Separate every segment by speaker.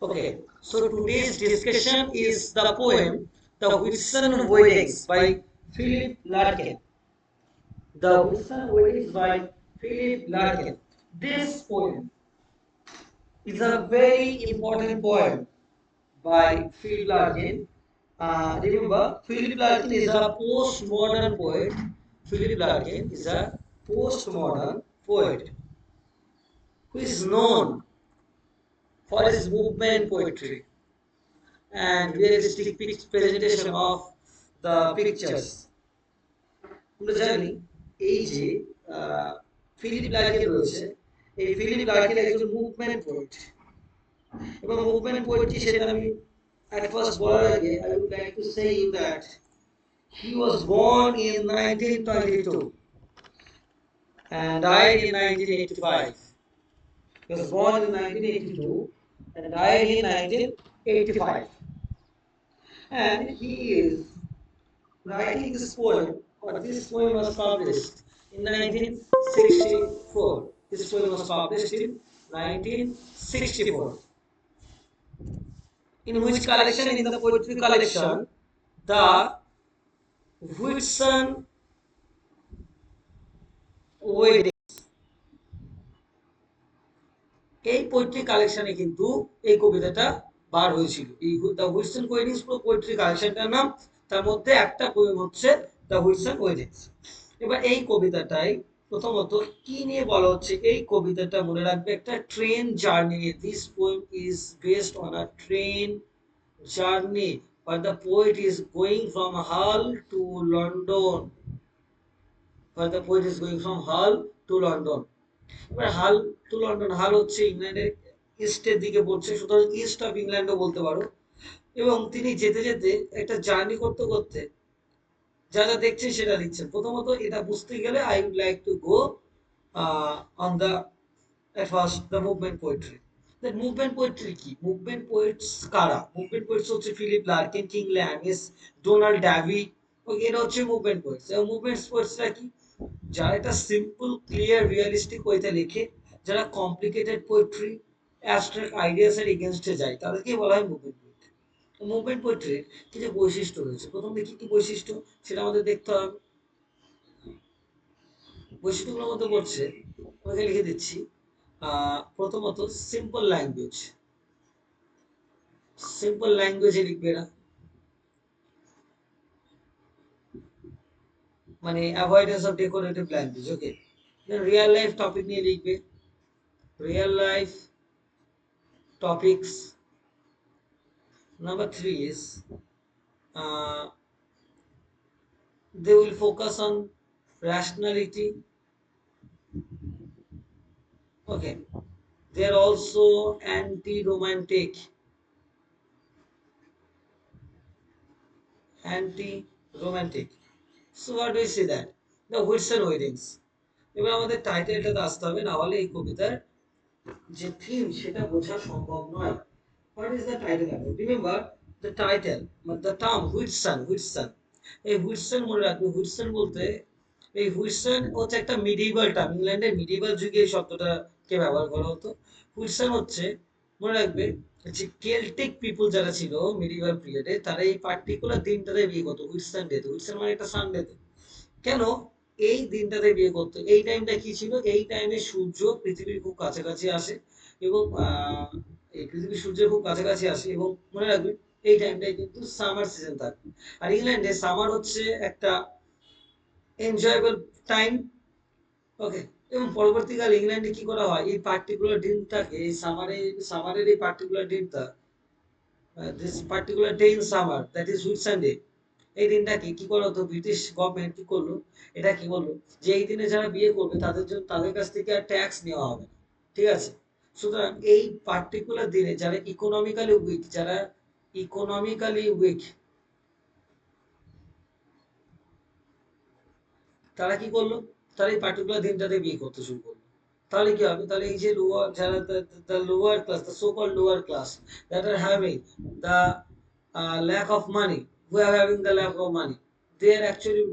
Speaker 1: Okay, so today's discussion is the poem The Whitsun Weddings by Philip Larkin. The Whitsun Weddings by Philip Larkin. This poem is a very important poem by Philip Larkin. Remember, Philip Larkin is a postmodern poet. Philip Larkin is a postmodern poet who is known for his movement poetry and realistic presentation of the pictures. আমরা জানি এই যে Philip Larkin রয়েছে, এই Philip Larkin একজন movement poet এবং movement poet কি সেটা আমি at first বলার আগে I would like to say you that he was born in 1922 and died in 1985. He was born in 1982 and died in 1985. And he is writing this poem, or this poem was published in 1964. This poem was published in 1964. In which collection? In the poetry collection, the Whitsun Wedding. এই poetry কালেকশনে কিন্তু এই কবিতাটা বার হয়েছিল। এই the Whitson weddings পুরো poetry কালেকশনটার নাম, তার মধ্যে একটা পোয়েম হচ্ছে দ্য হুইটসন ওয়েডিংস। এবার এই কবিতাটাই প্রথমত কি নিয়ে বলা হচ্ছে, এই কবিতাটা মনে রাখবে একটা ট্রেন জার্নি নিয়ে। This poem is based on a train journey, but the poet is going from Hull to London, but the poet is going from Hull to London. এবার হাল টু লন্ডন, হাল হচ্ছে ইংল্যান্ডের ইস্টের দিকে পড়ছে, সুতরাং east of ইংল্যান্ডও বলতে পারো। এবং তিনি যেতে যেতে একটা জার্নি করতে করতে যা যা দেখছেন সেটা লিখছেন। প্রথমত এটা বুঝতে গেলে I would like to go on the first the movement poetry. Movement poetry কি? মুভমেন্ট পোয়েটস কারা? মুভমেন্ট পোয়েটস হচ্ছে ফিলিপ লার্কিন, কিং ল্যামিস, ডোনাল্ড ড্যাভি। এরা হচ্ছে মুভমেন্ট পোয়েটস। এবং মুভমেন্ট পোয়েটসরা কি? যারা একটা সিম্পল ক্লিয়ার রিয়েলিস্টিক ওয়েতে লেখে, যারা কমপ্লিকেটেড পোয়েট্রি অ্যাবস্ট্রাক্ট আইডিয়াস এর এগেনস্টে যায়, তাদেরকে বলা হয় মুভমেন্ট পোয়েট্রি। মুভমেন্ট পোয়েট্রির কিছু বৈশিষ্ট্য রয়েছে। প্রথম দেখি কি বৈশিষ্ট্য, সেটা আমাদের দেখতে হবে। বৈশিষ্ট্যগুলোর মধ্যে পড়ছে, ওকে লিখে দিচ্ছি। প্রথমত সিম্পল ল্যাঙ্গুয়েজ, সিম্পল ল্যাঙ্গুয়েজে লিখবে এরা, মানে avoidance of decorative language. Okay, real life topic নিয়ে লিখবে, real life topics. Number 3 is they will focus on rationality. Okay, they are also anti-romantic. Anti-romantic. So what do we see that? The Whitsun Weddings. এবার আমাদের টাইটেলটাতে আসতে হবে, না হলে এই কবিতার যে থিম সেটা বোঝা সম্ভব নয়। What is the title about? Remember the title, the term Whitsun. Whitsun, এই হুইটসন মনে রাখবে। হুইটসন বলতে, এই হুইটসন হচ্ছে একটা মিডিভাল টার্ম। ইংল্যান্ডের মিডিভাল যুগে এই শব্দটাকে ব্যবহার করা হতো। হুইটসন হচ্ছে, মনে রাখবে, যে কেল্টিক পিপল যারা ছিল মিডিভাল পিরিয়ডে, তারা এই পার্টিকুলার দিনটাতে বিয়ে করতো, হুইটসন ডেতে। হুইটসন মানে একটা সানডেতে। কেন এই দিনটাতে বিয়ে করতো? এই টাইমটা কি ছিল? এই টাইমে সূর্য পৃথিবীর খুব কাছাকাছি আসে এবং এই পৃথিবীর সূর্যের খুব কাছাকাছি আসে। এবং মনে রাখবে এই টাইমটাই কিন্তু সামার সিজন থাকে। আর ইংল্যান্ডে সামার হচ্ছে একটা এনজয়েবল টাইম। ওকে, এবং পরবর্তীকালে ইংল্যান্ডে কি করা হয়, এই পার্টিকুলার দিনটাকে, এই সামারের এই পার্টিকুলার দিনটা, this particular day in summer, that is Whitsunday, এই দিনটাকে কি করা হতো, ব্রিটিশ গভর্নমেন্ট কি করলো, এটা কি বললো যে এই দিনে যারা বিয়ে করবে তাদের জন্য, তাদের কাছ থেকে আর ট্যাক্স নেওয়া হবে না। ঠিক আছে, সুতরাং এই পার্টিকুলার দিনে যারা ইকোনমিক্যালি উইক, যারা ইকোনমিক্যালি উইক, তারা কি করলো, তারা এই পার্টিকুলার দিনটাতে বিয়ে করতে শুরু করলো। তাহলে কি হবে? তাহলে এই যে লোয়ার, যারা lower class, the so called lower class that are having the lack of money, who are having the lack of money, they are actually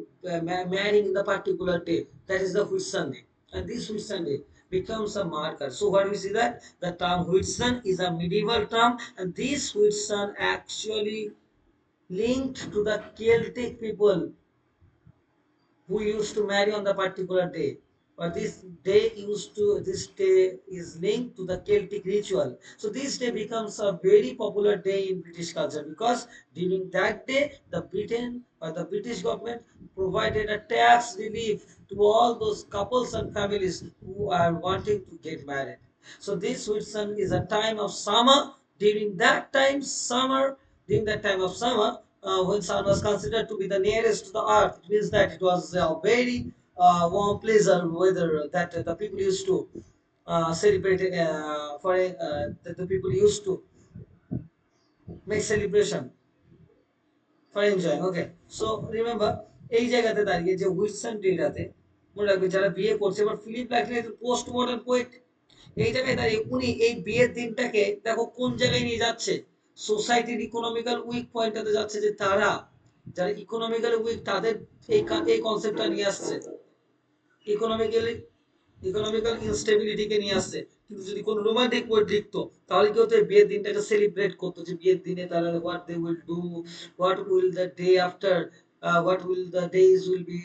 Speaker 1: marrying in the particular day, that is the Whitsunday. And this Whitsunday, becomes a marker. So what we see that the term Whitsun is a medieval term, and this Whitsun actually linked to the Celtic people who used to marry on the particular day. But this day is linked to the Celtic ritual. So this day becomes a very popular day in British culture because during that day the Britain or the British government provided a tax relief to all those couples and families who are wanting to get married. So this Whitsun is a time of summer. During that time of summer, when sun was considered to be the nearest to the earth, it means that it was a very warm, pleasant weather that the people used to celebrate that the people used to make celebration for enjoying. Okay, so remember এই জায়গাতে দাঁড়িয়ে যে Wilson ডেটাতে মনে রাখবে যারা বিয়ে করছে, এবার ফিলিপ লাইটনের পোস্ট মডার্ন পোয়েট, এই জায়গায় দাঁড়িয়ে উনি এই বিয়ের দিনটাকে দেখো কোন জায়গায় নিয়ে যাচ্ছে, সোসাইটির ইকোনমিক্যাল উইক পয়েন্টটাতে যাচ্ছে, যে তারা যারা ইকোনমিক্যালি উইক তাদের এই কনসেপ্টটা নিয়ে আসছে, ইকোনমিক্যালি ইকোনমিক্যাল ইনস্টেবিলিটিকে নিয়ে আসছে। কিন্তু যদি কোনো রোমান্টিক পোয়েট লিখতো তাহলে কি হতো, বিয়ের দিনটাকে সেলিব্রেট করতো, যে বিয়ের দিনে তারা what they will do, what will the day after, what will the days will be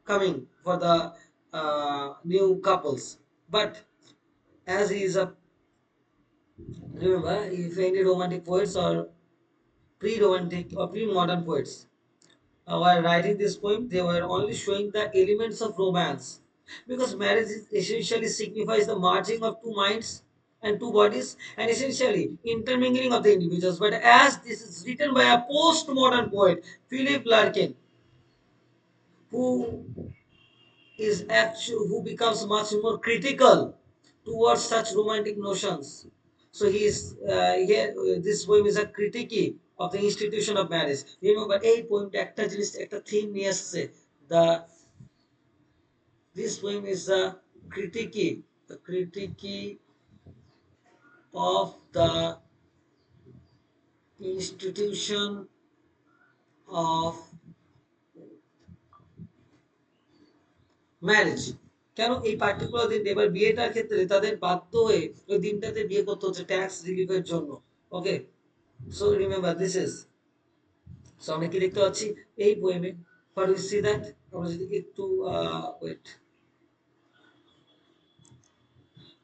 Speaker 1: coming for the new couples. But as he is a, remember, if any romantic poets or pre-romantic or pre-modern poets while writing this poem, they were only showing the elements of romance, because marriage essentially signifies the merging of two minds and two bodies, and essentially intermingling of the individuals. But as this is written by a postmodern poet, Philip Larkin, who who becomes much more critical towards such romantic notions. So he is here. This poem is a critique of the institution of marriage. Remember, এই poemটা একটা জিনিস, একটা theme নিয়ে আসছে। The This poem is the critique of the institution of marriage. কেন এই particular দিন, এবার বিয়েটার ক্ষেত্রে তাদের বাধ্য হয়ে ওই দিনটাতে বিয়ে করতে হচ্ছে ট্যাক্স রিলিফের জন্য। Okay, so remember this is, so আমরা কি দেখতে পাচ্ছি এই পোয়েমে, ফর উই সি দ্যাট, আমরা যদি একটু ওয়েট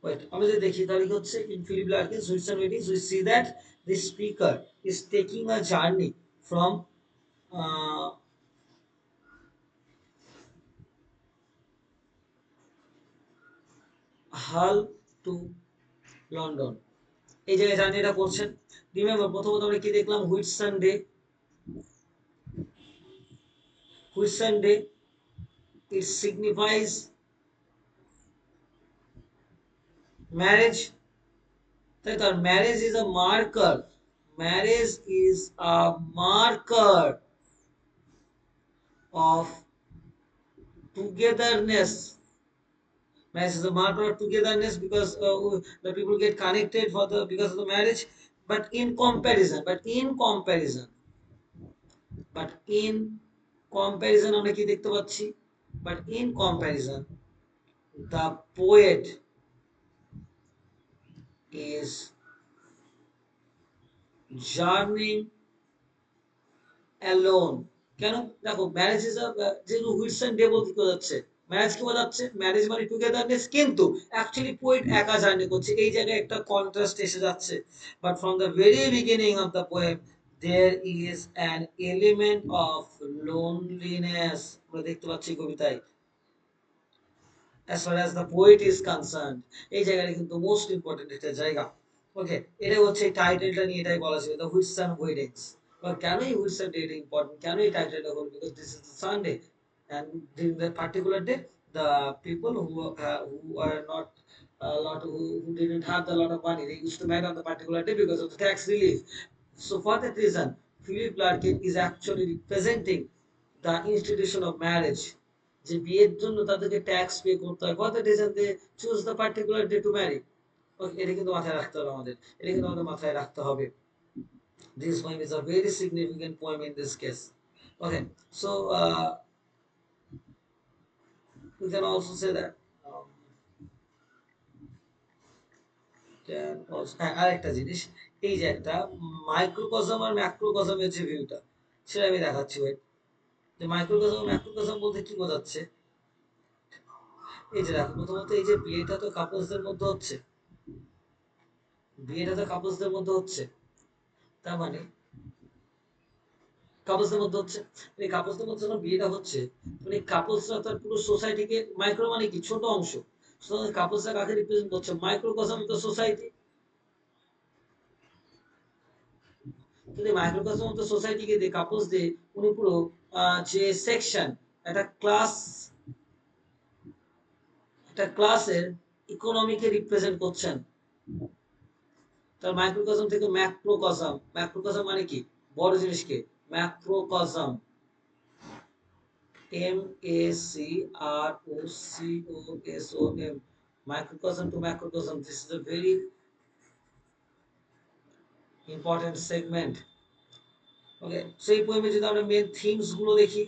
Speaker 1: ওয়েট আমরা যদি দেখি তাহলে কি হচ্ছে, in Philip Larkin's Whitsun Weddings we see that the speaker is taking a journey from Hull to London, এই জায়গায় জার্নিটা করছেন। রিমেম্বার প্রথমত আমরা কি দেখলাম, Whitsun day, Whitsun day it signifies marriage, তাই তো, marriage is a marker, marriage is a marker of togetherness, marriage is a marker of togetherness because the people get connected for the because of the marriage. But in comparison, but in comparison আমরা কি দেখতে পাচ্ছি, but in comparison the poet is journeying alone। কেন, দেখো marriage is যেহেতু Whitson day বলতে কি বোঝাচ্ছে, ম্যারেজ কি বোঝাচ্ছে, ম্যারেজ মানে টুগেদারনেস, কিন্তু অ্যাকচুয়ালি পোয়েট একা জার্নি করছে, এই জায়গায় একটা কন্ট্রাস্ট এসে যাচ্ছে। But from the very beginning of the poem there is an element of loneliness, আমরা দেখতে পাচ্ছি কবিতায়, as far as the poet is concerned, এই জায়গাটা কিন্তু মোস্ট ইম্পর্টেন্ট একটা জায়গা। ওকে, এটা হচ্ছে টাইটেলটা নিয়ে এটাই বলা ছিল, দ্য হুইটসন ওয়েডিংস। বা কেন এই হুইটসন ডে ইম্পর্টেন্ট, কেন এই টাইটেলটা হলো, because this is Sunday, and during that particular day the people who are not a lot who didn't have the lot of money, they used to marry on the particular day because of the tax relief. So for that reason Philip Larkin is actually representing the institution of marriage, যে বিয়ের জন্য তাদেরকে tax pay করতে হয়, for that reason they choose the particular day to marry. Okay, এটা কিন্তু মাথায় রাখতে হবে আমাদের, এটা কিন্তু আমাদের মাথায় রাখতে হবে। This poem is a very significant poem in this case. Okay, so we can also say that হ্যাঁ, আরেকটা জিনিস, এই যে একটা মাইক্রোকজম আর ম্যাক্রোকজমের যে ভিউটা, সেটা আমি দেখাচ্ছি। ওয়েট, যে মাইক্রোকজম ম্যাক্রোকজম বলতে কি বোঝাচ্ছে? এই যে দেখো, প্রথমত এই যে বিয়েটা তো কাপলসদের মধ্যে হচ্ছে, বিয়েটা তো কাপলসদের মধ্যে হচ্ছে, তার মানে কাপলসদের মধ্যে হচ্ছে, এই কাপলসদের মধ্যে যখন বিয়েটা হচ্ছে, মানে কাপলসরা তার পুরো সোসাইটিকে, মাইক্রো মানে কি, ছোট অংশ, সুতরাং কাপলসরা কাকে রিপ্রেজেন্ট করছে? মাইক্রোকজম অফ দ্য সোসাইটি। কিন্তু মাইক্রোকজম অফ দ্য সোসাইটিকে দিয়ে কাপলস দিয়ে উনি পুরো যে সেকশন, একটা ক্লাস, একটা ক্লাসের ইকোনমিকে রিপ্রেজেন্ট করছেন। তার মাইক্রোকজম থেকে ম্যাক্রোকজম, ম্যাক্রোকজম মানে কি, বড় জিনিসকে, ম্যাক্রোকজম, MACROCOSOM, microcosm to macrocosm. This is a very important segment. ওকে, সেই পোয়েমে যদি আমরা মেন থিমস গুলো দেখি,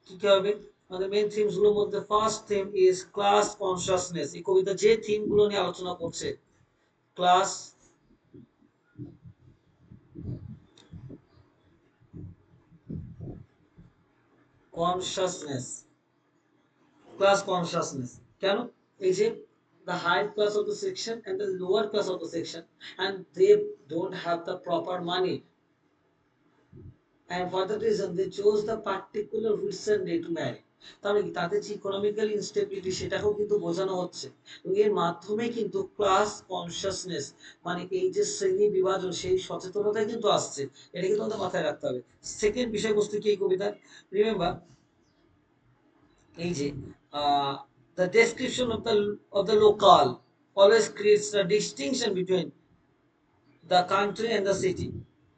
Speaker 1: কি কি হবে? আমাদের মেন থিমস গুলোর মধ্যে first theme is class consciousness. এই কবিতা যে থিম গুলো নিয়ে আলোচনা করছে, ক্লাস কনসাসনেস, ক্লাস কনসাসনেস, কেন? এই যে the higher class of the section and the lower class of the section, and they don't have the proper money, and for that reason they chose the particular reason day to marry। তাহলে কি তাদের যে economical instability, সেটাকেও কিন্তু বোঝানো হচ্ছে, এবং এর মাধ্যমে কিন্তু ক্লাস কনসাসনেস, মানে এই যে শ্রেণী বিভাজন, সেই সচেতনতা কিন্তু আসছে। এটা কিন্তু আমাদের মাথায় রাখতে হবে। সেকেন্ড বিষয়বস্তু কি এই কবিতার? রিমেম্বার, এই যে the description of the local always creates a distinction between the country and the city.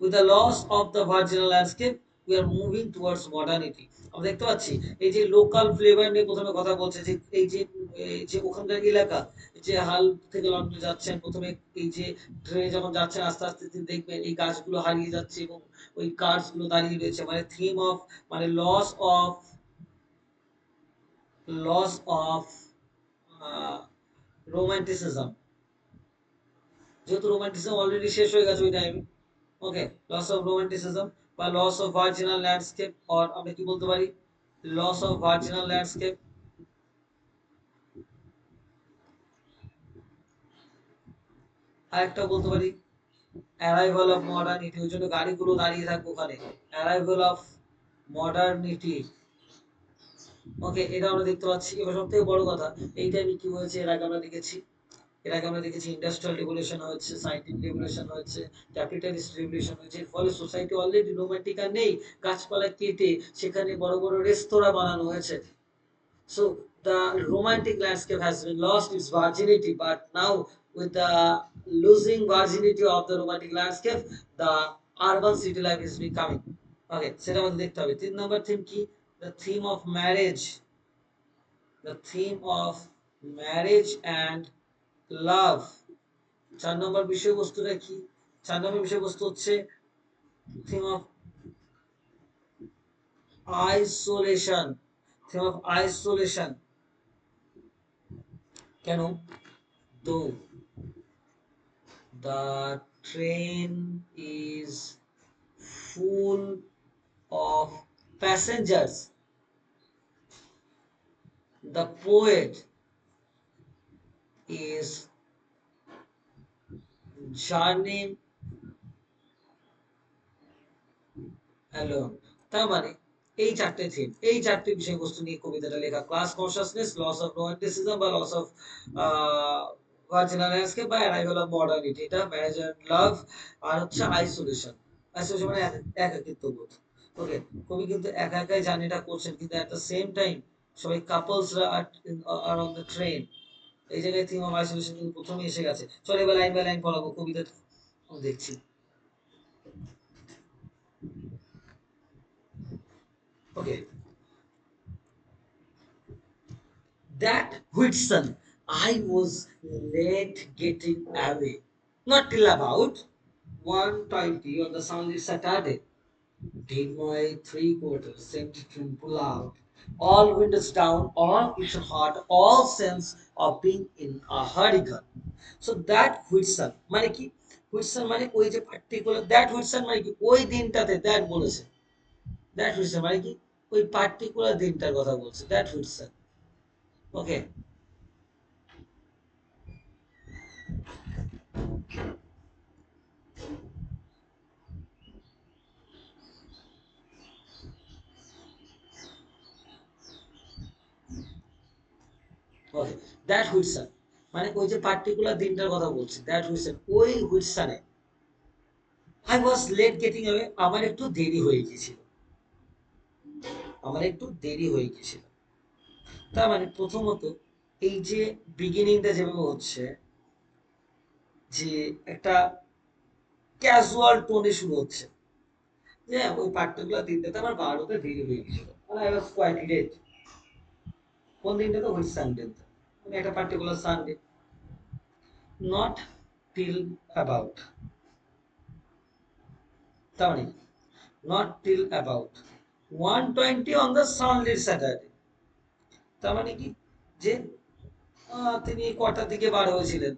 Speaker 1: With the loss of the virginal landscape, we are moving towards modernity। আমরা দেখতে পাচ্ছি এই যে লোকাল ফ্লেভার নিয়ে প্রথমে কথা বলছে, যে এই যে ওখানকার এলাকা, যে হাল থেকে লন্ডনে যাচ্ছেন, প্রথমে এই যে ট্রেনে যখন যাচ্ছেন, আস্তে আস্তে তিনি দেখবেন এই গাছগুলো হারিয়ে যাচ্ছে এবং ওই কার্স গুলো দাঁড়িয়ে রয়েছে, মানে থিম অফ, মানে লস অফ রোমান্টিসিজম, যেহেতু রোমান্টিসিজম অলরেডি শেষ হয়ে গেছে ওই টাইমে। ওকে, লস অফ রোমান্টিসিজম বা loss of virginal landscape, or আমরা কি বলতে পারি, লস অফ ভার্জিনাল ল্যান্ডস্কেপ। আরেকটা বলতে পারি অ্যারাইভাল অফ মডার্নিটি, ওই জন্য গাড়িগুলো দাঁড়িয়ে থাকবে ওখানে, অ্যারাইভাল অফ মডার্নিটি। ওকে, এটা আমরা দেখতে পাচ্ছি। এবার সব থেকে বড় কথা, এই টাইমে কি হয়েছে, এর আগে আমরা দেখেছি ইন্ডাস্ট্রিয়াল রেভলিউশন হয়েছে, সায়েন্টিফিক রেভলিউশন হয়েছে, ক্যাপিটালিস্ট রেভলিউশন হয়েছে। এর ফলে সোসাইটি অলরেডি রোমান্টিক আর নেই, গাছপালা কেটে সেখানে বড় বড় রেস্তোরাঁ বানানো হয়েছে। So the romantic landscape has been lost its virginity, but now with the losing virginity of the romantic landscape, the urban city life is becoming. Okay, সেটা আমাদের দেখতে হবে। 3 নম্বর থিম কি? The theme of marriage, the theme of marriage and love। 4 নম্বর বিষয়বস্তুটা কি? 4 নম্বর বিষয়বস্তু হচ্ছে theme of isolation, theme of isolation. কেন? তো the train is full of passengers. The poet is journeying alone। তার মানে এই চারটে থিম, এই চারটে বিষয়বস্তু নিয়ে কবিতাটা লেখা। Class consciousness, loss of romanticism বা লস অফ ভার্জিনাল ল্যান্ডস্কেপ বা অ্যারাইভাল অফ মডার্নিটি, এটা ম্যারেজ এন্ড লাভ। আর হচ্ছে আইসোলেশন, আইসোলেশন মানে একাকিত্ব বোধ। ওকে, কবি কিন্তু একা একাই জার্নিটা করছেন, কিন্তু এট দ্য সেম টাইম সবাই কাপলসরা আর অন দ্য ট্রেন। এই জায়গায় থিম অফ আইসোলেশন কিন্তু প্রথমে এসে গেছে। চলো এবার লাইন বাই লাইন পড়াবো কবিতা, দেখছি। ওকে, that Whitson, I was late getting away. Not till about 1:20 on the Sunday Saturday. Did my three-quarter sent to pull out. all windows down, all cushion hot, all sense of being in a hurricane. So that Whitson মানে কি? Whitson মানে ওই যে particular, that Whitson মানে কি ওই দিনটাতে, that বলেছে, দ্যাট হুইটসন মানে কি ওই পার্টিকুলার দিনটার কথা বলছে, that Whitson. Okay, okay, that Whitson মানে ওই যে পার্টিকুলার দিনটার কথা বলছি, দ্যাট হুইটসন, ওই হুইটসনে I was late getting away, আমার একটু দেরি হয়ে গিয়েছিল, আমার একটু দেরি হয়ে গিয়েছিল। তার মানে প্রথমত এই যে বিগিনিংটা যেভাবে হচ্ছে, যে একটা ক্যাজুয়াল টোনে শুরু হচ্ছে, যে ওই পার্টিকুলার দিনটাতে আমার বারোটা দেরি হয়ে গেছিল, মানে আই ওয়াজ কোয়াইট লেট। কোন দিনটা? তো ওই সানডে, মানে একটা particular Sunday. Not till about, তার মানে not till about 1:20 on the sunlit Saturday. তার মানে কি যে তিনি কটার দিকে বার হয়েছিলেন?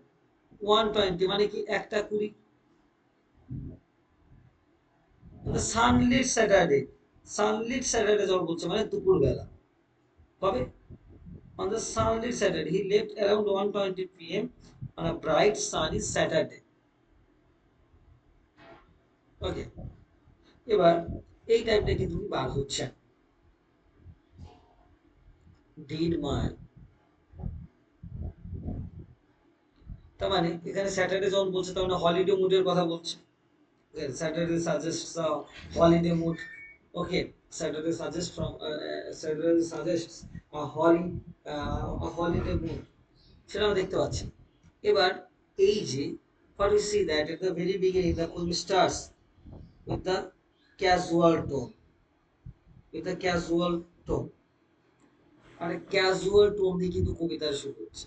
Speaker 1: 1:20 মানে কি 1:20, সানলিট স্যাটারডে, সানলিট স্যাটারডে যখন বলছে মানে দুপুরবেলা। কবে? on the sunlit Saturday he left around 1:20 p.m. on a bright sunny Saturday. ওকে, এবার এই টাইমটা কিন্তু তুমি বার হচ্ছেন, ডিড মাই, তার মানে এখানে স্যাটারডে যখন বলছে তার মানে হলিডে মুডের কথা বলছে। Saturday suggest holiday mood. Okay, Saturday suggest from, Saturday suggest holiday mood, সেটা আমরা দেখতে পাচ্ছি। এবার এই যে what we see that at the very beginning the poem starts with the casual tone, with the casual tone, আর casual tone দিয়ে কিন্তু কবিতা শুরু হচ্ছে।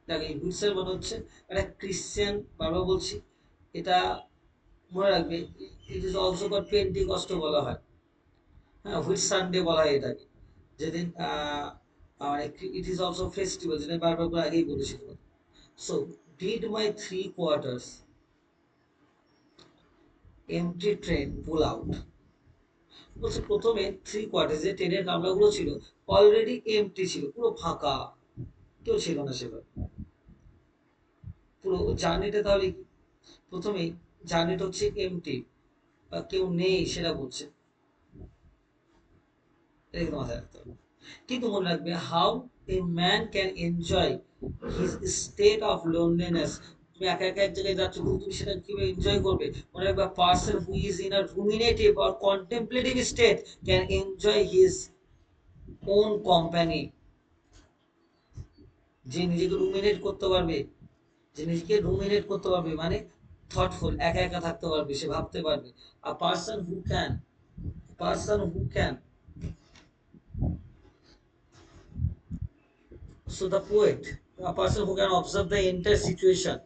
Speaker 1: দেখো এই হুইটসেল মনে হচ্ছে একটা ক্রিশ্চিয়ান, বারবার বলছি এটা মনে রাখবে, ইট ইজ অলসো কল্ড পেন্টিকস্ট বলা হয়, হ্যাঁ, হুইট সানডে বলা হয় এটাকে, যেদিন মানে ইট ইজ অলসো ফেস্টিভ্যাল, যেটা বারবার করে আগেই বলেছি তোমাকে। So did my three quarters empty train pull out, বলছে প্রথমে থ্রি কোয়ার্টার যে ট্রেনের কামরাগুলো ছিল অলরেডি এমটি ছিল, পুরো ফাঁকা, কেউ ছিল না সেভাবে পুরো জার্নিটা। তাহলে প্রথমে জার্নিটা হচ্ছে এমটি, বা কেউ নেই সেটা বলছে, এটা মাথায় রাখতে হবে। কিন্তু মনে রাখবে how a man can enjoy his state of loneliness, তুমি একা একা এক জায়গায় যাচ্ছ কিন্তু তুমি সেটা কিভাবে এনজয় করবে? মনে রাখবে person who is in a ruminative or contemplative state can enjoy his own company, যে নিজেকে রুমিনেট করতে পারবে, যে নিজেকে রুমিনেট করতে পারবে মানে থটফুল, একা একা থাকতে পারবে, সে ভাবতে পারবে। A person who can, person who can, so the poet, a person who can observe the entire situation,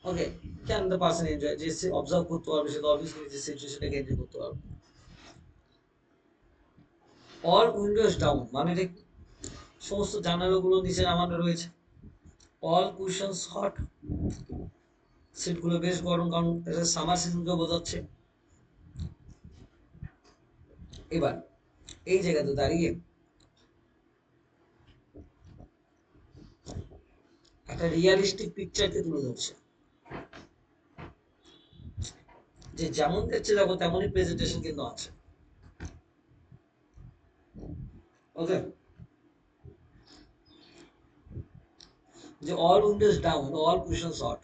Speaker 1: okay, can the person enjoy, যে সে অবজার্ভ করতে পারবে, সে তো অবভিয়াসলি যে সিচুয়েশনটাকে এনজয় করতে পারবে। অল উইন্ডোজ ডাউন মানে এটা কি? সমস্ত জানালাগুলো নিচে নামানো রয়েছে। অল কুশনস হট, সিটগুলো বেশ গরম, কারণ এটা সামার সিজনকে বোঝাচ্ছে। এবার এই জায়গাতে দাঁড়িয়ে একটা রিয়ালিস্টিক পিকচারকে তুলে ধরছে, যে যেমন দেখছে দেখো তেমনই প্রেজেন্টেশন কিন্তু আছে। ওকে, যে all Windows down, all Kushans hot,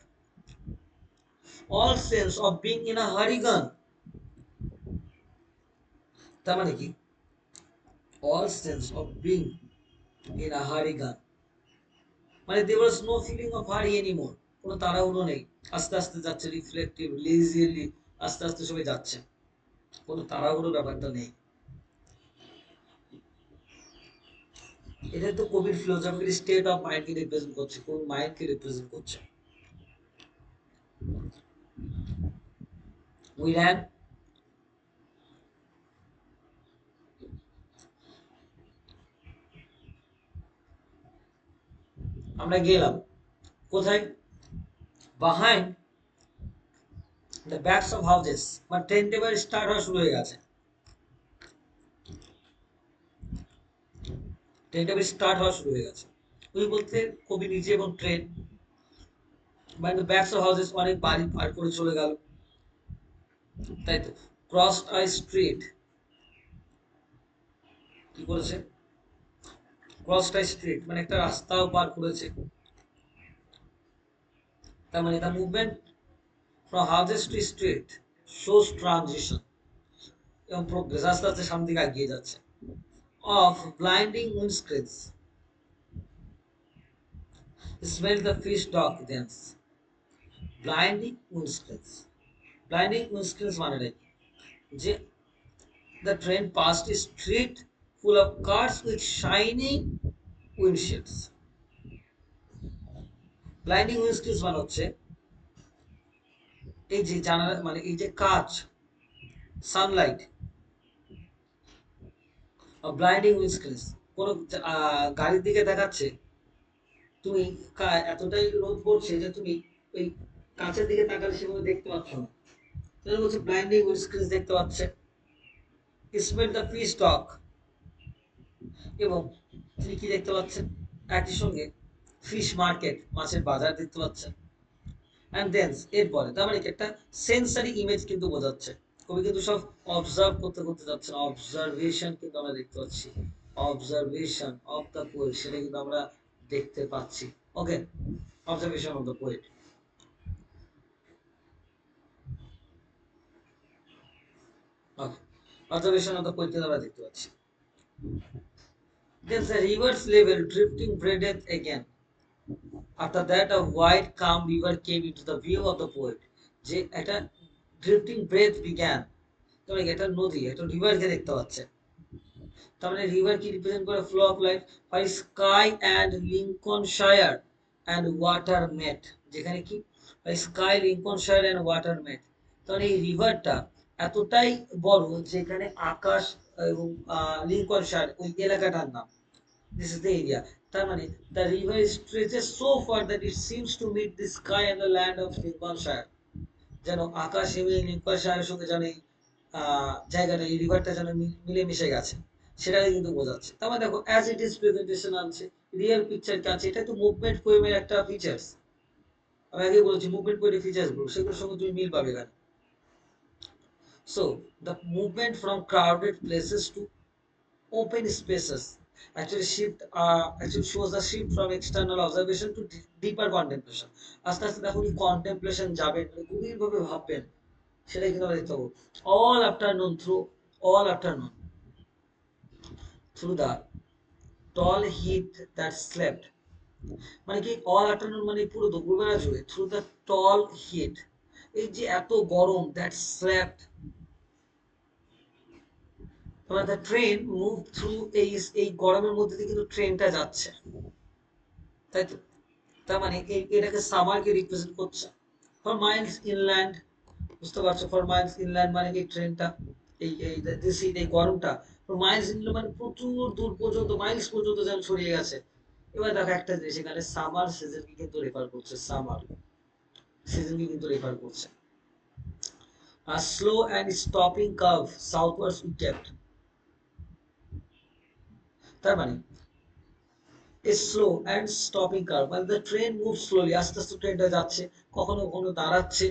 Speaker 1: all sense of being in a hurricane, তার মানে কি all sense of being in a hurricane মানে there was no feeling of hurry anymore, কোনো তাড়াহুড়ো নেই, আস্তে আস্তে যাচ্ছে, রিফ্লেক্টিভ লিজিলি আস্তে আস্তে সবাই যাচ্ছে, কোনো তাড়াহুড়ো ব্যাপারটা নেই। এটা তো কবির ফিলোসফির স্টেট অফ মাইন্ডকে রিপ্রেজেন্ট করছে, কোন মাইন্ডকে রিপ্রেজেন্ট করছে। উই ran, আমরা গেলাম কোথায়? behind the backs of houses, মানে ট্রেনটা এবার স্টার্ট হওয়া শুরু হয়ে গেছে, ট্রেনটা এবার স্টার্ট হওয়া শুরু হয়ে গেছে। ওই বলতে কবি নিজে এবং ট্রেন, মানে the backs of houses, অনেক বাড়ি পার করে চলে গেল, তাই তো। crossed a street, কি করেছে? crossed a street মানে একটা রাস্তাও পার করেছে, তার মানে the movement from houses to street shows transition, এবং প্রোগ্রেস, আস্তে আস্তে সামনে দিকে এগিয়ে যাচ্ছে। of blinding windscreens, smell the fish dock dance, blinding windscreens, blinding windscreens মানে নাকি যে the train passed a street full of cars with shining windshields, blinding windscreens মানে হচ্ছে এই যে জানালা, মানে এই যে কাঁচ, সানলাইট, ব্লাইন্ডিং উইন্ডস্ক্রিনস, কোনো গাড়ির দিকে দেখাচ্ছে, তুমি এতটাই রোদ পড়ছে যে তুমি ওই কাঁচের দিকে তাকালে সেগুলো দেখতে পাচ্ছ না, তাহলে বলছে ব্লাইন্ডিং উইন্ডস্ক্রিনস দেখতে পাচ্ছে। স্মেল দ্য ফিশ স্টক, এবং তিনি কি দেখতে পাচ্ছেন? একই সঙ্গে ফিশ মার্কেট, মাছের বাজার দেখতে পাচ্ছেন। অ্যান্ড দেন এরপরে তার মানে কি একটা সেন্সারি ইমেজ কিন্তু বোঝাচ্ছে, কবি কিন্তু সব অবজার্ভ করতে করতে যাচ্ছেন, অবজারভেশন কিন্তু আমরা দেখতে পাচ্ছি, অবজারভেশন অফ দ্য পোয়েট সেটা কিন্তু আমরা দেখতে পাচ্ছি। Okay, observation of the poet, okay, observation of the poet কিন্তু আমরা দেখতে পাচ্ছি। Then the river's level drifting breathed again. After that, a wide, calm river came into the view of the poet. যে একটা ড্রিফটিং ব্রেথ বিজ্ঞান, তবে এটা নদী, একটা রিভারকে দেখতে পাচ্ছে, তার মানে রিভার কি রিপ্রেজেন্ট করে? Flow of life, by sky and Lincolnshire and water met, যেখানে কি by sky, Lincolnshire and water met, তাহলে এই রিভারটা এতটাই বড় যেখানে আকাশ এবং লিঙ্কনশায়ার ওই এলাকাটার নাম, this is the area, তার মানে the river stretches so far that it seems to meet the sky and the land of Lincolnshire, যেন আকাশ এবং লিঙ্কনশায়ারের সঙ্গে যেন এই জায়গাটা, এই রিভারটা যেন মিলে মিশে গেছে, সেটাকে কিন্তু বোঝাচ্ছে। তার মানে দেখো অ্যাজ ইট ইজ প্রেজেন্টেশন আনছে, রিয়েল পিকচার কি আছে, এটা তো মুভমেন্ট পোয়েমের একটা ফিচার্স, আমি আগে বলেছি মুভমেন্ট পোয়েমের ফিচার্স গুলো, সেগুলোর সঙ্গে তুমি মিল পাবে এখানে। So the movement from crowded places two open spaces actually shows the shift from external observation to deeper contemplation, আস্তে আস্তে দেখো কন্টেমপ্লেশন যাবেন, গভীর ভাবে ভাববেন, সেটাই কিন্তু আমরা দেখতে পাবো। all afternoon through all afternoon through the tall heat that slept, মানে কি all afternoon মানে পুরো দুপুরবেলা জুড়ে, through the tall heat, এই যে এত গরম, that slept, তোমার দ্য ট্রেন মুভ থ্রু, এই গরমের মধ্যে দিয়ে কিন্তু ট্রেনটা যাচ্ছে, তাই তো। তার মানে এটাকে সামারকে রিপ্রেজেন্ট করছে। ফর মাইলস ইনল্যান্ড, বুঝতে পারছো? ফর মাইলস ইনল্যান্ড মানে এই ট্রেনটা, এই গরমটা ফর মাইলস ইনল্যান্ড মানে প্রচুর দূর পর্যন্ত, মাইলস পর্যন্ত যেন ছড়িয়ে গেছে। এবার দেখো একটা জিনিস, এখানে সামার সিজনকে কিন্তু রেফার করছে, সামার সিজনকে কিন্তু রেফার করছে। আর slow and stopping curve southwards we kept, তার মানে স্লো অ্যান্ড স্টপিং কার্ভ মানে দ্য ট্রেন মুভ স্লোলি, আস্তে আস্তে ট্রেনটা যাচ্ছে, কখনো কখনো দাঁড়াচ্ছে,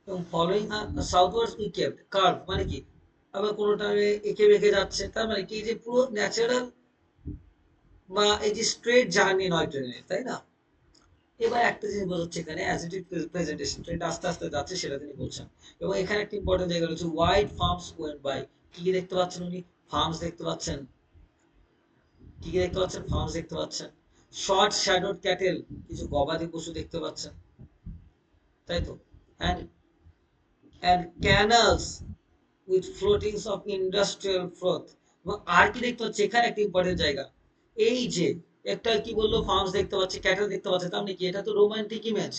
Speaker 1: এবং following southwards we kept curve মানে কি, আবার কোনোটা এঁকে বেঁকে যাচ্ছে, তার মানে কি যে পুরো ন্যাচারাল বা এই যে স্ট্রেট জার্নি নয় ট্রেনের, তাই না। এবার একটা জিনিস বোঝাচ্ছে এখানে অ্যাজ ইট ইজ প্রেজেন্টেশন, ট্রেনটা আস্তে আস্তে যাচ্ছে সেটা তিনি বলছেন। এবং এখানে একটা ইম্পর্টেন্ট জায়গা রয়েছে, ওয়াইড ফার্মস ওয়েন্ট বাই, কি কি দেখতে পাচ্ছেন উনি? ফার্মস দেখতে পাচ্ছেন, কি কি দেখতে পাচ্ছেন? ফার্মস দেখতে পাচ্ছেন, শর্ট শ্যাডোড ক্যাটেল, কিছু গবাদি পশু দেখতে পাচ্ছেন, তাই তো। And and canals with floatings of industrial froth, এবং আর কি দেখতে পাচ্ছি এখানে একটা ইম্পর্টেন্ট জায়গা, এই যে একটা কি বললো, ফার্মস দেখতে পাচ্ছি, ক্যাটেল দেখতে পাচ্ছি, তার মানে কি এটা তো রোমান্টিক ইমেজ,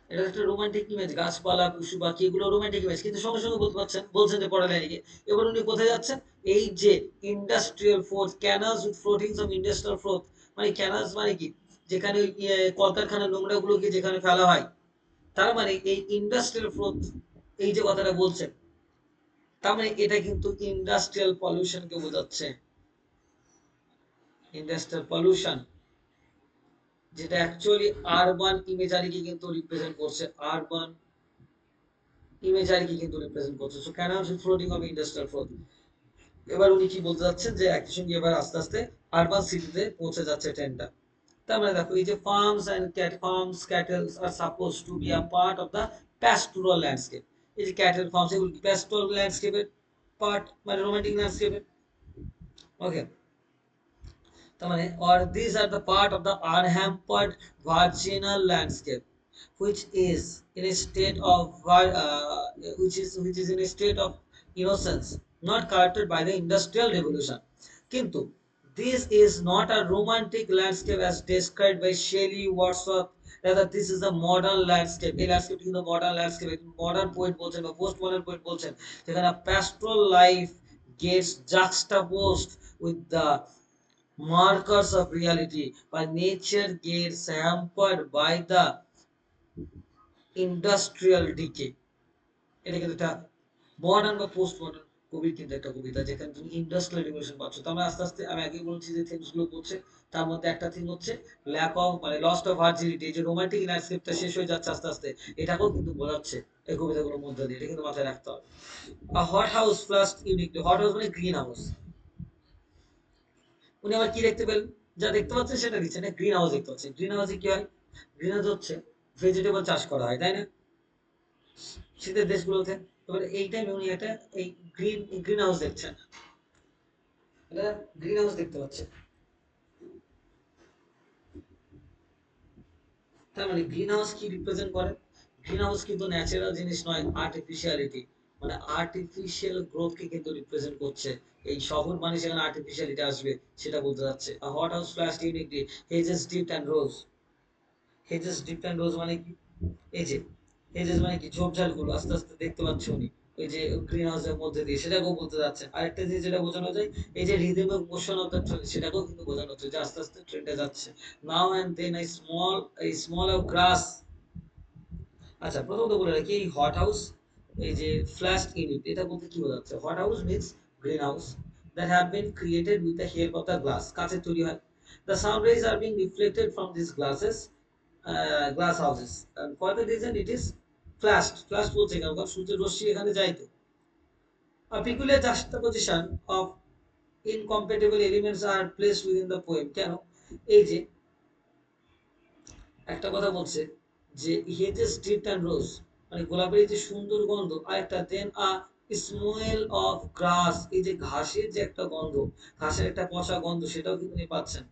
Speaker 1: এটা একটা রোমান্টিক ইমেজ, গাছপালা পশু পাখি এগুলো রোমান্টিক ইমেজ, কিন্তু সঙ্গে সঙ্গে বলতে পারছেন, বলছেন যে পড়া লাইনে গিয়ে এবার উনি কোথায় যাচ্ছেন, এই যে industrial froth, canals with floatings of industrial froth, মানে ক্যানালস মানে কি, যেখানে ওই কলকারখানার নোংরা গুলোকে যেখানে ফেলা হয়, তার মানে এই ইন্ডাস্ট্রিয়াল ফ্লোথ, এই যে কথাটা বলছেন, তার মানে এটা কিন্তু ইন্ডাস্ট্রিয়াল পলিউশনকে বোঝাচ্ছে। ইন্ডাস্ট্রিয়াল পলিউশন যেটা অ্যাকচুয়ালি আরবান ইমেজারিকে কিন্তু রিপ্রেজেন্ট করছে, আরবান ইমেজারিকে কিন্তু রিপ্রেজেন্ট করছে। So canal floating of industrial float. এবার উনি কি বলতে যাচ্ছেন যে একই সঙ্গে এবার আস্তে আস্তে আরবান সিটিতে পৌঁছে যাচ্ছে ট্রেনটা। তার মানে দেখো এই যে farms and farms cattles are suppose to be a part of the pastoral landscape. এই যে ক্যাটেল ফার্মস এগুলো কি প্যাস্টোরাল ল্যান্ডস্কেপের পার্ট, মানে রোমান্টিক ল্যান্ডস্কেপের। ওকে, তার মানে or these are the part of the unhampered virginal landscape which is in a state of which is in a state of innocence, not corrupted by the industrial revolution. কিন্তু this is not a romantic landscape as described by Shelley, Wordsworth. Rather, this is a modern landscape. এই landscape কিন্তু modern landscape, modern poet বলছেন বা post modern poet বলছেন, যেখানে pastoral life gets juxtaposed with the markers of reality, but nature gets hampered by the industrial decay. এটা কিন্তু একটা modern বা পোস্ট মডার্ন কবির কিন্তু একটা কবিতা, যেখানে তুমি ইন্ডাস্ট্রিয়াল রিভলিউশন পাচ্ছ। তো আমরা আস্তে আস্তে, আমি আগে বলছি যে থিমস গুলো পড়ছে, তার মধ্যে একটা থিম হচ্ছে ল্যাক অফ, মানে লস্ট অফ ভার্জিনিটি, যে রোমান্টিক ল্যান্ডস্কেপটা শেষ হয়ে যাচ্ছে আস্তে আস্তে, এটাকেও কিন্তু বোঝাচ্ছে এই কবিতাগুলোর মধ্যে দিয়ে। এটা কিন্তু মাথায় রাখতে হবে। Hot house ফ্লাস্ট uniquely, hot house মানে গ্রিন হাউস। উনি আবার কি দেখতে পেলেন, যা দেখতে পাচ্ছেন সেটা দিচ্ছে না, গ্রিন হাউস দেখতে পাচ্ছেন। গ্রিন হাউসে কি হয়, গ্রিন হাউস হচ্ছে ভেজিটেবল চাষ করা হয়, তাই না, শীতের দেশগুলোতে। এবার এই টাইমে উনি একটা এই গ্রিন গ্রিন হাউস দেখছেন, এটা গ্রিন হাউস দেখতে পাচ্ছেন। তার মানে গ্রিন হাউস কি রিপ্রেজেন্ট করে, গ্রিন হাউস কিন্তু ন্যাচারাল জিনিস নয়, আর্টিফিশিয়ালিটি, মানে আর্টিফিশিয়াল গ্রোথকে কিন্তু রিপ্রেজেন্ট করছে। এই শহর মানে সেখানে আর্টিফিশিয়ালিটি আসবে, সেটা বলতে যাচ্ছে। Hot house flashed uniquely, hedges dipped and rose. Hedges dipped and rose মানে কি, এই যে হেজেস মানে কি, ঝোপঝাড় গুলো আস্তে আস্তে দেখতে পাচ্ছ উনি ওই যে গ্রিন হাউসের মধ্যে দিয়ে, সেটাকেও বলতে যাচ্ছে। আরেকটা জিনিস যেটা বোঝানো যায়, এই যে rhythm of motion of the train, সেটাকেও কিন্তু বোঝানো হচ্ছে যে আস্তে আস্তে ট্রেনটা যাচ্ছে। Now and then smell of grass. আচ্ছা, প্রথমত বলে রাখি এই হট হাউস, এই যে ফ্ল্যাশ ইউনিট, এটা বলতে কি বোঝাচ্ছে, hot house means green house that have been created with the help of the glass, কাঁচের তৈরি হয়। The sound raise are being reflected from this glasses, glass houses, and for the reason it is flashed বলছে কেন, কারণ সূর্যের রশ্মি এখানে যায় তো। A peculiar juxtaposition of incompatible elements are placed within the poem, কেন, এই যে একটা কথা বলছে যে হেজেস ড্রিপ্ট অ্যান্ড রোজ, মানে গোলাপের এই যে সুন্দর গন্ধ, আর একটা দেন আ স্মেল অফ গ্রাস, এই যে ঘাসের যে একটা গন্ধ, ঘাসের একটা পচা গন্ধ, সেটাও কিন্তু আপনি পাচ্ছেন।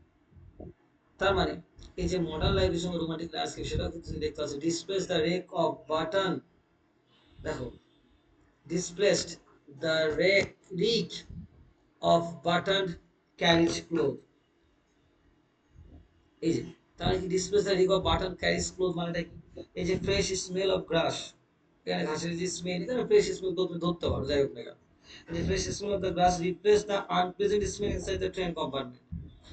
Speaker 1: তার মানে এই যে মডার্ন লাইফের সঙ্গে রোমান্টিক লাইফকে, সেটাও কিন্তু তুমি দেখতে পাচ্ছ। Displace the rake of button, দেখো displaced the reek of buttoned carriage cloth, এই যে তাহলে কি displace the reek of buttoned carriage cloth মানেটা কি, এই যে ফ্রেশ স্মেল অফ গ্রাস, এখানে ঘাসের যে স্মেল, এখানে ফ্রেশ স্মেল তো তুমি ধরতে পারো, যাই হোক না কেন, the fresh smell of the grass replace the unpleasant smell inside the train compartment।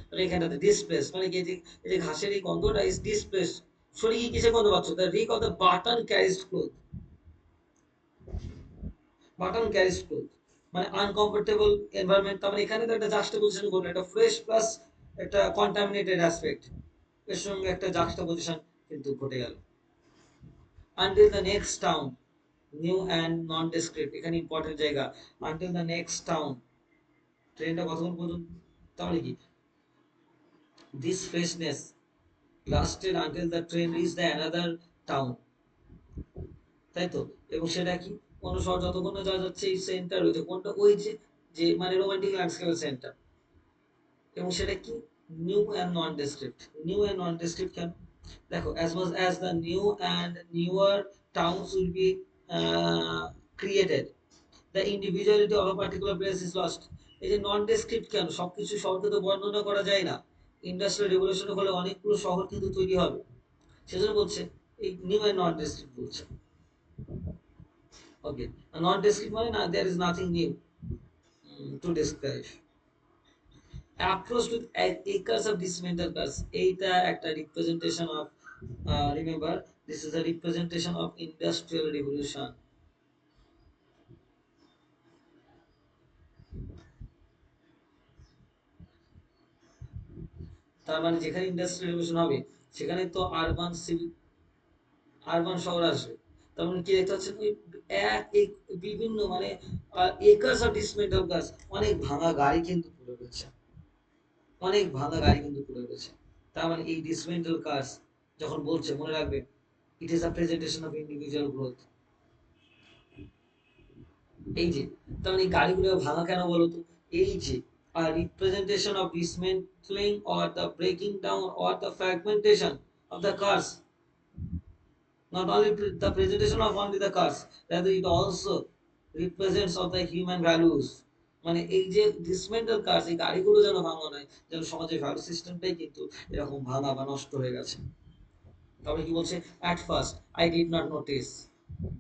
Speaker 1: তাহলে এখানটাতে displace মানে কি, এই যে ঘাসের এই গন্ধটা is displaced, সরে গিয়ে কিসের গন্ধ পাচ্ছ, the reek of the button carriage cloth, button carriage cloth, মানে আনকমফোর্টেবল এনভায়রনমেন্ট। তার মানে এখানে তো একটা জাস্টিফিকেশন করলো, একটা ফ্রেশ প্লাস একটা কন্টামিনেটেড অ্যাসপেক্ট, এর সঙ্গে একটা জাস্টিফিকেশন কিন্তু ঘটে গেল। Until the next town, new and nondescript, এখানে ইম্পর্টেন্ট জায়গা, আনটিল দ্য নেক্সট টাউন, ট্রেনটা কতক্ষণ পর্যন্ত, তাহলে কি this freshness lasted until the train reach the another town, তাই তো। এবং সেটা কি, কোন শহর যতক্ষণ না যাওয়া যাচ্ছে এই সেন্টার, ওই যে কোনটা, ওই যে যে মানে রোমান্টিক ল্যান্ডস্কেপের সেন্টার। এবং সেটা কি, new and nondescript. New and nondescript কেন, দেখো as much as the new and newer towns will be created, the individuality of a particular place is lost। এই যে নন ডেসক্রিপ্ট কেন, সবকিছু শহরকে তো বর্ণনা করা যায় না, ইন্ডাস্ট্রিয়াল রেভলিউশনের ফলে অনেকগুলো শহর কিন্তু তৈরি হবে, সেজন্য বলছে এই নিউ এন্ড নট ডেসক্রিপ্ট বলছে। ওকে, নট ডেসক্রিপ্ট মানে না, there is nothing new to describe. Approach with acres of dismantle cars, এইটা একটা representation of, remember this is a representation of industrial revolution। তার মানে যেখানে ইন্ডাস্ট্রিয়াল রেভলিউশন হবে সেখানে তো আরবান শহর আসবে। তার মানে কি দেখতে পাচ্ছেন ওই বিভিন্ন মানে একর্স অফ ডিসমেন্টাল গাছ, অনেক ভাঙা গাড়ি কিন্তু পড়ে রয়েছে, অনেক ভাঙা গাড়ি কিন্তু পড়ে রয়েছে। তার মানে এই ডিসমেন্টাল কার্স যখন বলছে, মনে রাখবে it is a presentation of individual growth. এই যে, তার মানে এই গাড়িগুলো ভাঙা কেন বলতো, এই যে representation of dismantling or the breaking down or the fragmentation of the cars, not only the presentation of only the cars, rather it also represents of the human values। মানে এই যে ডিসমেন্টাল কার্স, এই গাড়িগুলো যেন ভাঙা নয়, যেন সমাজের ভ্যালু সিস্টেমটাই কিন্তু এরকম ভাঙা বা নষ্ট হয়ে গেছে। তারপরে কি বলছে, at first I did not notice.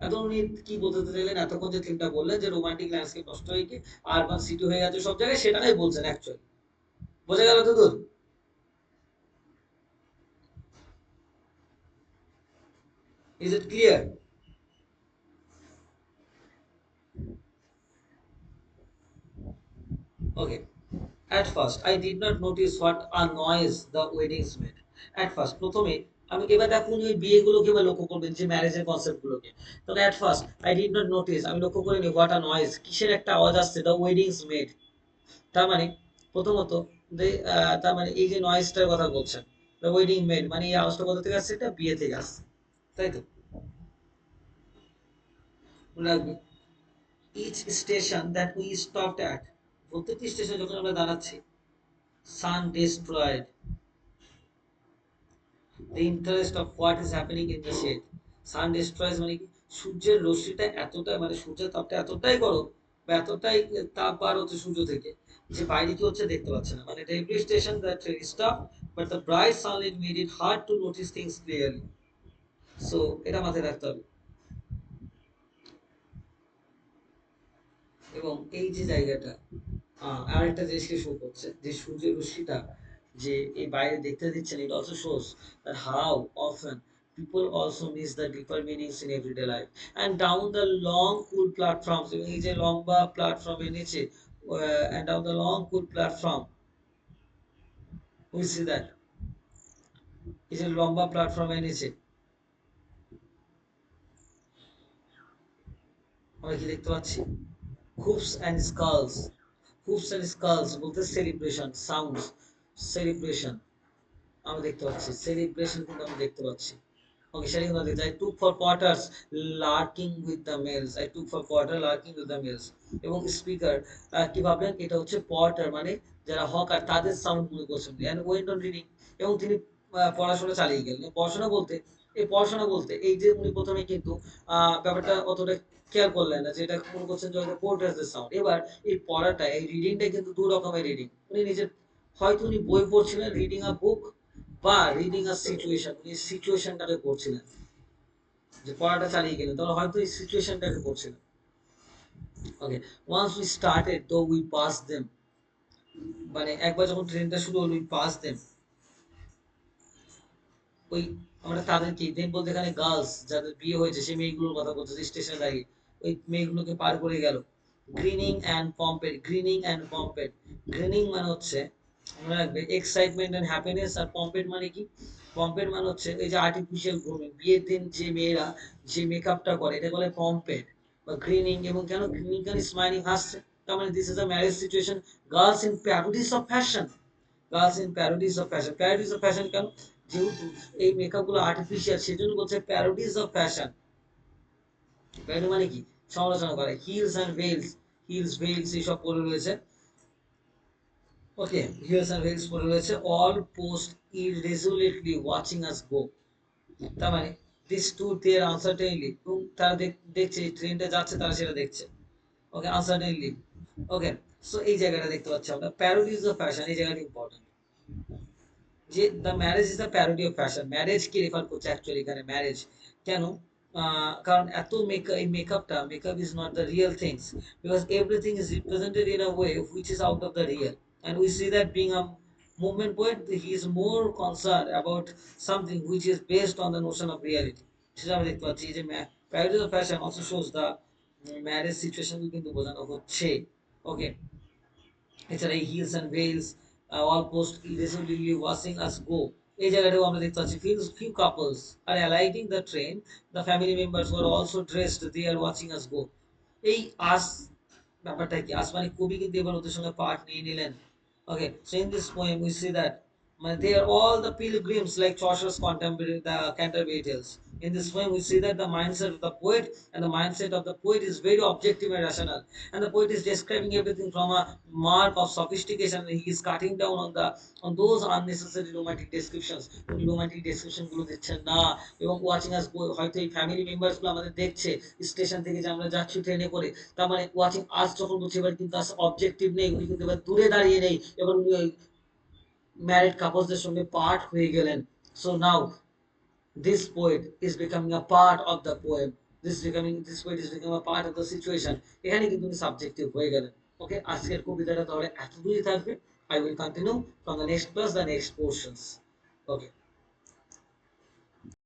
Speaker 1: এখন উনি কি বলতে চাইলেন, এতক্ষণ যে থিমটা বললেন যে রোমান্টিক ল্যান্ডস্কেপ নষ্ট হয়ে গিয়ে আরবান সিটি হয়ে গেছে সব জায়গায়, সেটাই বলছেন অ্যাকচুয়ালি। বোঝা গেল তো দূর? Is it clear? Okay, at first I did not notice what a noise the weddings made। at first প্রথমে আমি, এবার দেখুন ওই বিয়েগুলোকে এবার লক্ষ্য করবেন যে ম্যারেজের কনসেপ্ট গুলোকে। তবে at first I did not notice, আমি লক্ষ্য করিনি what a noise, কিসের একটা আওয়াজ আসছে, the weddings made। তার মানে প্রথমত তার মানে এই যে নয়েজটার কথা বলছেন, the wedding made মানে এই আওয়াজটা কোথা থেকে আসছে, এটা বিয়ে থেকে আসছে, তাই তো? মনে রাখবে each station that we stopped at, প্রত্যেকটি স্টেশন যখন আমরা দাঁড়াচ্ছি, sun destroyed the interest of what is happening in the shade। sun destroys মানে কি, সূর্যের রশ্মিটা এতটা, মানে সূর্যের তাপটা এতটাই গরম বা এতটাই তাপ বার হচ্ছে সূর্য থেকে, যে বাইরে কি হচ্ছে দেখতে পাচ্ছে না। মানে every station that stop, but the bright sunlight made it hard to notice things clearly। so এটা মাথায় রাখতে হবে। এবং এই যে জায়গাটা, আরেকটা জিনিসকে শো করছে যে সূর্যের রশ্মিটা যে এই বাইরে দেখতে দিচ্ছেন, it also shows that how often people also miss the deeper meanings in everyday life। and down the long cool platforms, এবং এই যে লম্বা প্ল্যাটফর্মের নিচে, and down the long cool platform we see that, এই যে লম্বা প্ল্যাটফর্মের নিচে আমরা কি দেখতে পাচ্ছি, hoops and skulls। hoops and skulls বলতে সেলিব্রেশন সাউন্ডস, সেলিব্রেশন আমরা দেখতে পাচ্ছি, সেলিব্রেশন কিন্তু আমরা দেখতে পাচ্ছি। ওকে, সেটা কিন্তু দেখতে, I took for potters larking with the males, I took for potter larking with the males। এবং স্পিকার কি ভাবলেন, এটা হচ্ছে পটার মানে যারা হকার তাদের সাউন্ড মনে করছেন, and went on reading। এবং তিনি পড়াশোনা চালিয়ে গেলেন। পড়াশোনা বলতে, এই পড়াশোনা বলতে এই যে উনি প্রথমে কিন্তু ব্যাপারটা অতটা খেয়াল করলেন না, যেটা মনে করছেন যে হয়তো পোর্টার্সের সাউন্ড। এবার এই পড়াটা, এই রিডিংটা কিন্তু দু রকমের রিডিং। উনি নিজের, হয়তো উনি বই পড়ছিলেন, রিডিং আ বুক, বা রিডিং আ সিচুয়েশন, উনি সিচুয়েশনটাকে পড়ছিলেন, যে পড়াটা চালিয়ে গেলেন তাহলে হয়তো এই সিচুয়েশনটাকে পড়ছিলেন। ওকে, ওয়ান্স উই স্টার্টেড তো উই পাস দেম, মানে একবার যখন ট্রেনটা শুরু হলো, উই পাস দেম, ওই আমরা তাদেরকে দেন বলতে এখানে গার্লস যাদের বিয়ে হয়েছে সেই মেয়েগুলোর কথা বলছে, স্টেশনে দাঁড়িয়ে ওই মেয়েগুলোকে পার করে গেল। Grinning and pomaded, grinning and pomaded, grinning মানে হচ্ছে মনে রাখবে এক্সাইটমেন্ট অ্যান্ড হ্যাপিনেস, আর পম্পেড মানে কি, পম্পেড মানে হচ্ছে এই যে আর্টিফিশিয়াল গ্রুমিং, বিয়ের দিন যে মেয়েরা যে মেকআপটা করে এটা বলে পম্পেড বা গ্রিনিং। এবং কেন গ্রিনিং, কেন স্মাইলিং হাসছে, তার মানে this is a marriage situation, girls in parodies of fashion, girls in parodies of fashion. Parodies of fashion কেন, যেহেতু এই মেকআপ গুলো আর্টিফিশিয়াল সেজন্য বলছে প্যারোডিস অফ ফ্যাশন। প্যারোডি মানে কি, সমালোচনা করে। Heels and veils, heels veils এইসব পরে রয়েছে। ওকে, হিলস অ্যান্ড ভেলস পরে রয়েছে, all posed irresolutely watching us go. তার মানে দিস টু দেয়ার আনসার্টেনলি, এবং তারা দেখছে এই ট্রেনটা যাচ্ছে, তারা সেটা দেখছে। ওকে, আনসার্টেনলি। ওকে, সো এই জায়গাটা দেখতে পাচ্ছি আমরা, প্যারোডিস অফ ফ্যাশন, এই জায়গাটা ইম্পর্টেন্ট। যে the marriage is the parody of fashion, marriage কি রেফার করছে অ্যাকচুয়ালি এখানে ম্যারেজ কেন, কারণ এত মেকআপ, এই মেকআপটা, makeup is not the real things, because everything is represented in a way which is out of the real, and we see that being a movement poet, he is more concerned about something which is based on the notion of reality, সেটা আমরা দেখতে পাচ্ছি যে parody of fashion also shows the marriage situation কিন্তু বোঝানো হচ্ছে। Okay, এছাড়া এই heels and veils all posed irresolutely watching us go, এই জায়গাটাও আমরা দেখতে পাচ্ছি few couples are alighting the train, the family members were also dressed, they are watching us go. এই আস ব্যাপারটা কি, আস মানে কবি কিন্তু এবার ওদের সঙ্গে পার্ট নিয়ে নিলেন। Okay, so in this poem we see that they are all the pilgrims like Chaucer's contemporary, the Canterbury Tales. In this poem, we see that the mindset of the poet and the mindset of the poet is very objective and rational. And the poet is describing everything from a mark of sophistication, and he is cutting down on those unnecessary romantic descriptions. Romantic description গুলো দিচ্ছেন না, এবং watching আস হয়তো এই family members গুলো আমাদের দেখছে station থেকে যে আমরা যাচ্ছি ট্রেনে করে, তার মানে ওয়াচিং আস যখন বলছে এবার কিন্তু আস অবজেক্টিভ নেই, উনি কিন্তু এবার দূরে দাঁড়িয়ে নেই, এবার উনি ম্যারিড কাপলসদের সঙ্গে পার্ট হয়ে গেলেন। So now this poet is becoming a part of the poem, this poet is becoming a part of the situation, এখানে কিন্তু উনি সাবজেক্টিভ হয়ে গেলেন। ওকে, আজকের কবিতাটা তাহলে এতদূরই থাকবে। I will continue from the next class, the next portions. Okay.